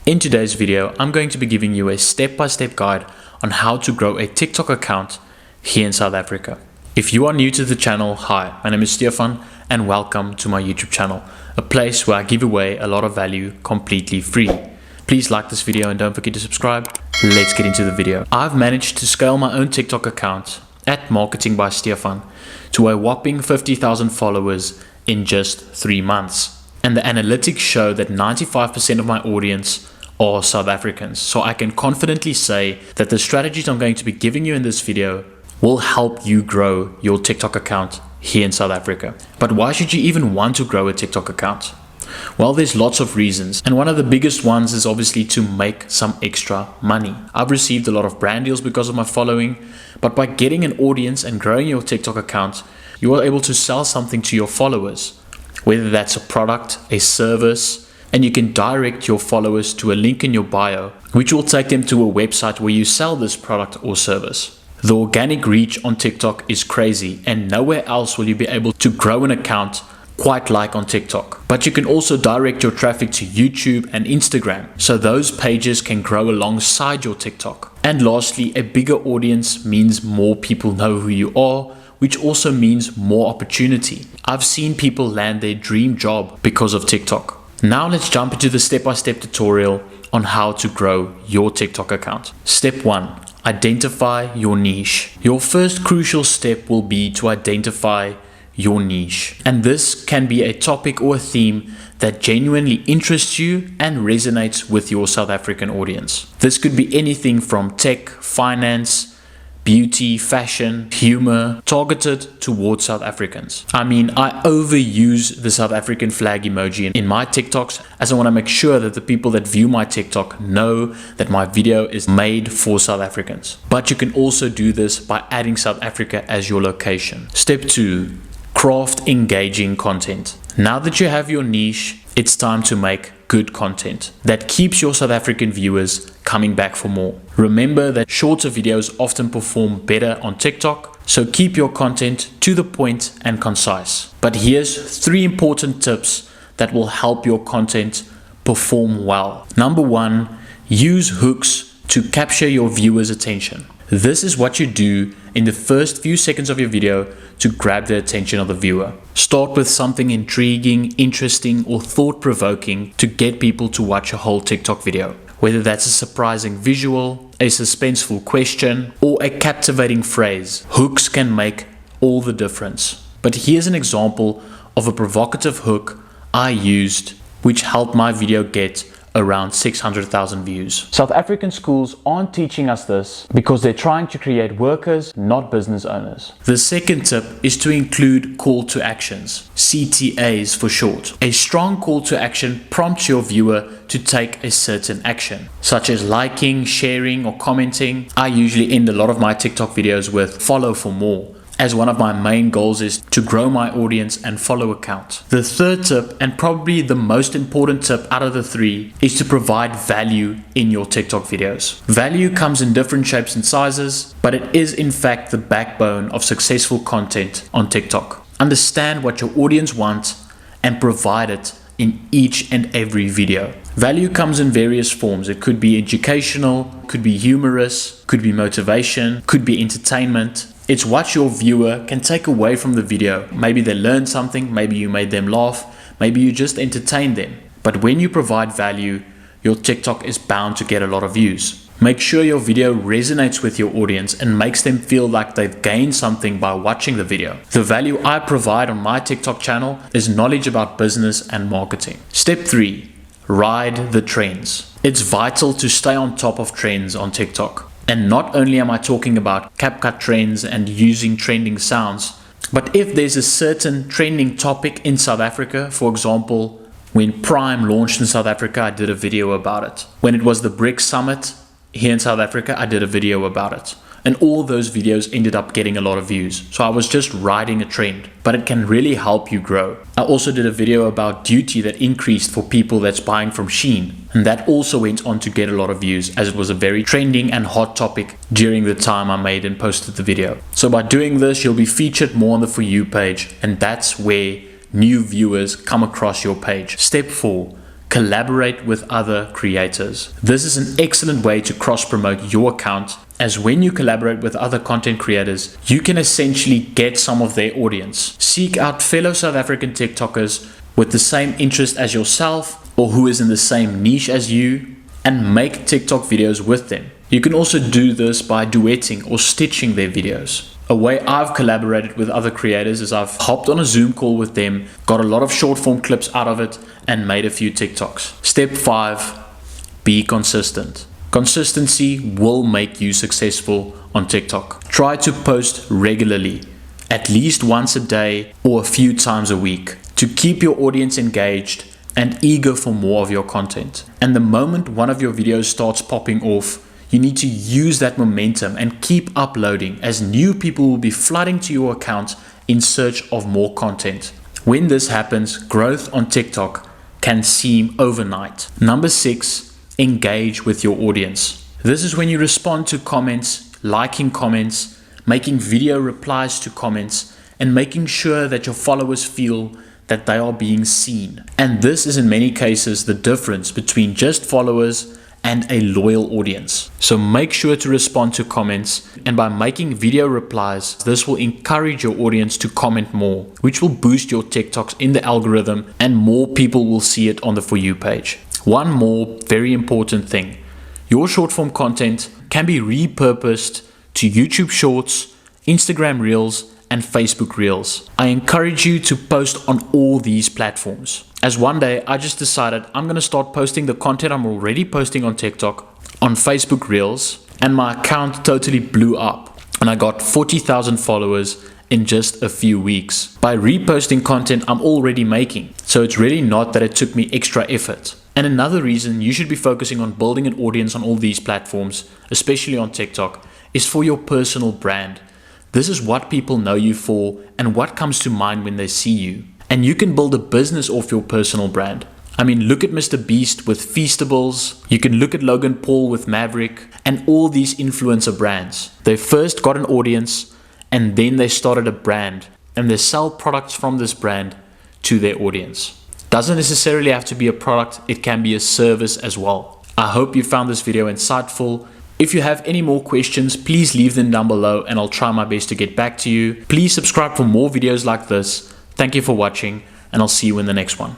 In today's video, I'm going to be giving you a step-by-step guide on how to grow a TikTok account here in South Africa. If you are new to the channel, hi, my name is Stefan and welcome to my YouTube channel, a place where I give away a lot of value completely free. Please like this video and don't forget to subscribe. Let's get into the video. I've managed to scale my own TikTok account at Marketing by Stefan to a whopping 50,000 followers in just 3 months. And the analytics show that 95% of my audience are South Africans. So I can confidently say that the strategies I'm going to be giving you in this video will help you grow your TikTok account here in South Africa. But why should you even want to grow a TikTok account? Well, there's lots of reasons, and one of the biggest ones is obviously to make some extra money. I've received a lot of brand deals because of my following, but by getting an audience and growing your TikTok account, you are able to sell something to your followers, whether that's a product, a service, and you can direct your followers to a link in your bio, which will take them to a website where you sell this product or service. The organic reach on TikTok is crazy, and nowhere else will you be able to grow an account quite like on TikTok. But you can also direct your traffic to YouTube and Instagram, so those pages can grow alongside your TikTok. And lastly, a bigger audience means more people know who you are, which also means more opportunity. I've seen people land their dream job because of TikTok. Now let's jump into the step-by-step tutorial on how to grow your TikTok account. Step 1. Identify your niche. Your first crucial step will be to identify your niche. And this can be a topic or a theme that genuinely interests you and resonates with your South African audience. This could be anything from tech, finance, beauty, fashion, humor, targeted towards South Africans. I mean, I overuse the South African flag emoji in my TikToks, as I want to make sure that the people that view my TikTok know that my video is made for South Africans. But you can also do this by adding South Africa as your location. Step 2. Craft engaging content. Now that you have your niche, it's time to make good content that keeps your South African viewers coming back for more. Remember that shorter videos often perform better on TikTok, so keep your content to the point and concise. But here's 3 important tips that will help your content perform well. Number 1, use hooks to capture your viewers' attention. This is what you do in the first few seconds of your video to grab the attention of the viewer. Start with something intriguing, interesting, or thought-provoking to get people to watch a whole TikTok video. Whether that's a surprising visual, a suspenseful question, or a captivating phrase, hooks can make all the difference. But here's an example of a provocative hook I used, which helped my video get around 600,000 views. South African schools aren't teaching us this because they're trying to create workers, not business owners. The second tip is to include call to actions, CTAs for short. A strong call to action prompts your viewer to take a certain action, such as liking, sharing, or commenting. I usually end a lot of my TikTok videos with follow for more, as one of my main goals is to grow my audience and follow count. The third tip, and probably the most important tip out of the 3, is to provide value in your TikTok videos. Value comes in different shapes and sizes, but it is in fact the backbone of successful content on TikTok. Understand what your audience wants and provide it in each and every video. Value comes in various forms. It could be educational, could be humorous, could be motivation, could be entertainment. It's what your viewer can take away from the video. Maybe they learned something, maybe you made them laugh, maybe you just entertained them. But when you provide value, your TikTok is bound to get a lot of views. Make sure your video resonates with your audience and makes them feel like they've gained something by watching the video. The value I provide on my TikTok channel is knowledge about business and marketing. Step 3. Ride the trends. It's vital to stay on top of trends on TikTok. And not only am I talking about CapCut trends and using trending sounds, but if there's a certain trending topic in South Africa, for example, when Prime launched in South Africa, I did a video about it. When it was the BRICS Summit here in South Africa, I did a video about it. And all those videos ended up getting a lot of views. So I was just riding a trend, but it can really help you grow. I also did a video about duty that increased for people that's buying from Shein. And that also went on to get a lot of views, as it was a very trending and hot topic during the time I made and posted the video. So by doing this, you'll be featured more on the For You page, and that's where new viewers come across your page. Step 4. collaborate with other creators. This is an excellent way to cross-promote your account, as when you collaborate with other content creators, you can essentially get some of their audience. Seek out fellow South African TikTokers with the same interest as yourself or who is in the same niche as you, and make TikTok videos with them. You can also do this by duetting or stitching their videos. A way I've collaborated with other creators is I've hopped on a Zoom call with them, got a lot of short form clips out of it, and made a few TikToks. Step 5, be consistent. Consistency will make you successful on TikTok. Try to post regularly, at least once a day or a few times a week, to keep your audience engaged and eager for more of your content. And the moment one of your videos starts popping off, you need to use that momentum and keep uploading, as new people will be flooding to your account in search of more content. When this happens, growth on TikTok can seem overnight. Number 6, engage with your audience. This is when you respond to comments, liking comments, making video replies to comments, and making sure that your followers feel that they are being seen. And this is in many cases the difference between just followers and a loyal audience. So make sure to respond to comments, and by making video replies, this will encourage your audience to comment more, which will boost your TikToks in the algorithm and more people will see it on the For You page. One more very important thing. Your short form content can be repurposed to YouTube Shorts, Instagram Reels, and Facebook Reels. I encourage you to post on all these platforms. As one day I just decided I'm going to start posting the content I'm already posting on TikTok on Facebook Reels, and my account totally blew up and I got 40,000 followers in just a few weeks by reposting content I'm already making. So it's really not that it took me extra effort. And another reason you should be focusing on building an audience on all these platforms, especially on TikTok, is for your personal brand. This is what people know you for and what comes to mind when they see you. And you can build a business off your personal brand. I mean, look at Mr. Beast with Feastables. You can look at Logan Paul with Maverick, and all these influencer brands. They first got an audience and then they started a brand, and they sell products from this brand to their audience. Doesn't necessarily have to be a product, it can be a service as well. I hope you found this video insightful. If you have any more questions, please leave them down below and I'll try my best to get back to you. Please subscribe for more videos like this. Thank you for watching, and I'll see you in the next one.